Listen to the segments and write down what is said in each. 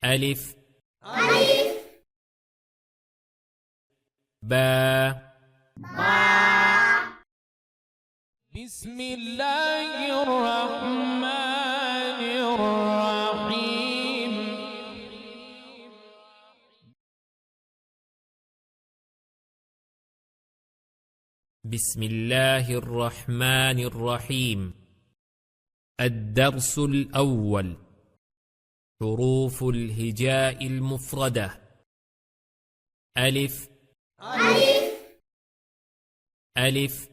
ألف باء بسم الله الرحمن الرحيم. بسم الله الرحمن الرحيم. الدرس الأول: حروف الهجاء المفردة. ألف ألف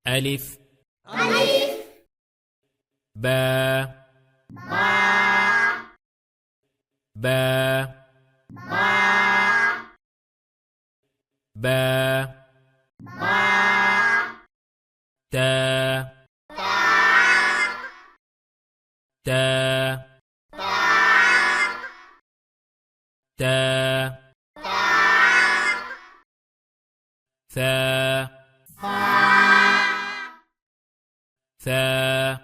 ألف باء باء باء تاء تاء تاء ثاء ثاء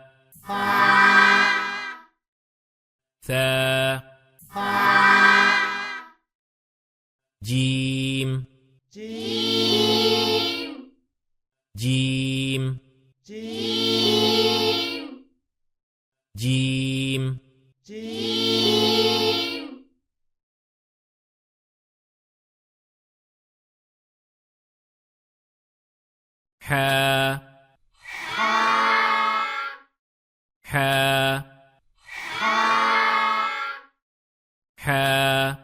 ثاء جيم جيم جيم حاء حاء حاء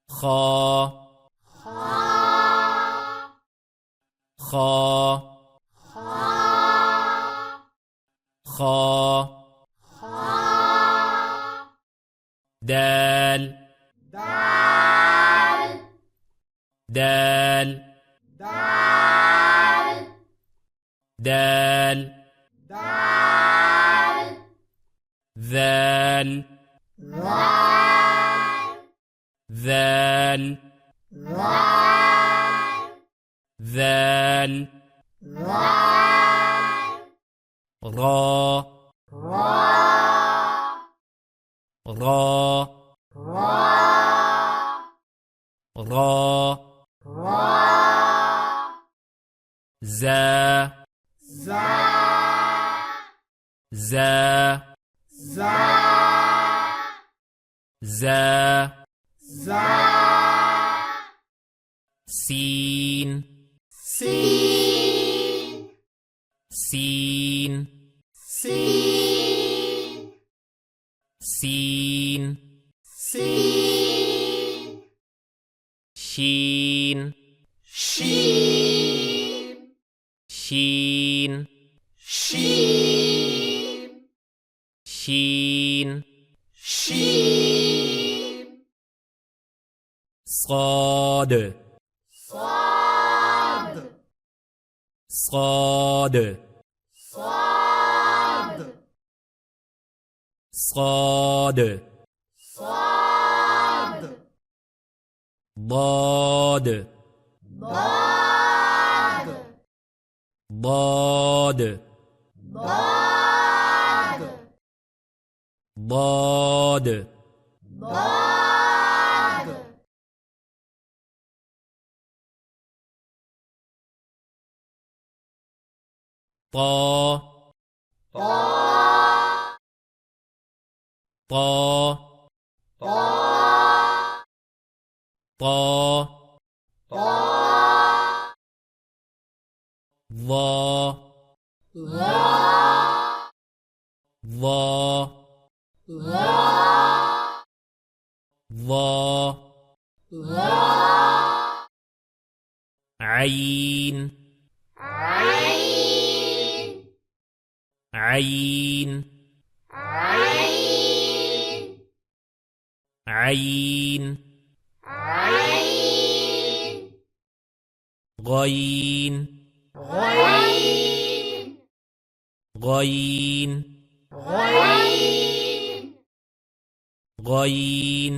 خاء خاء خاء دال دال دال ذال ذال ذال را را را زا زا زا سين سين سين شين شين شين صاد صاد صاد ضاد ضاد ضاد طا طا طا ظا ظا ظا عين عين عين غين غين غين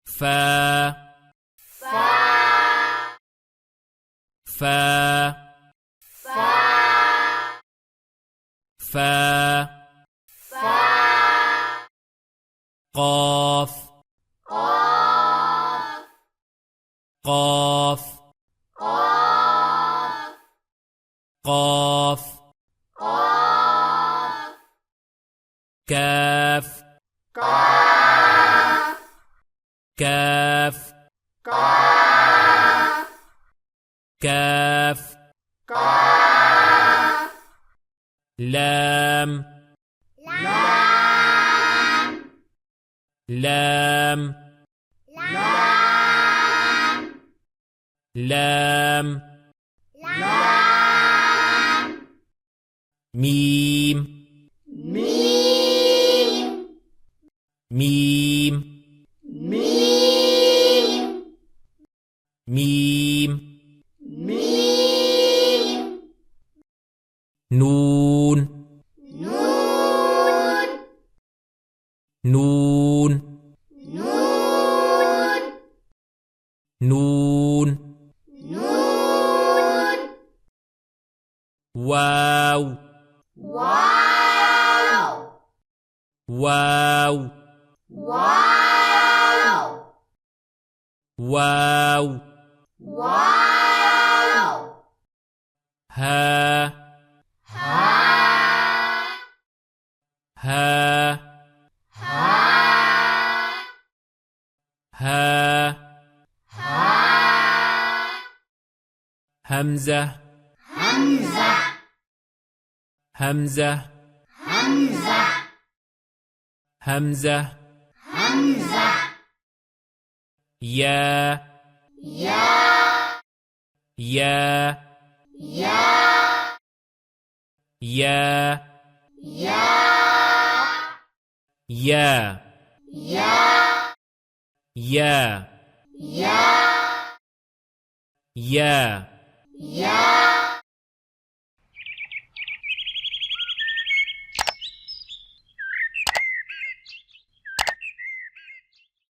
فا فا فا قاف قاف قاف كاف كاف كاف لام لام لام ميم ميم ميم نون نون نون واو واو واو ها ها ها همزة همزة همزة يا يا يا يا يا يا يا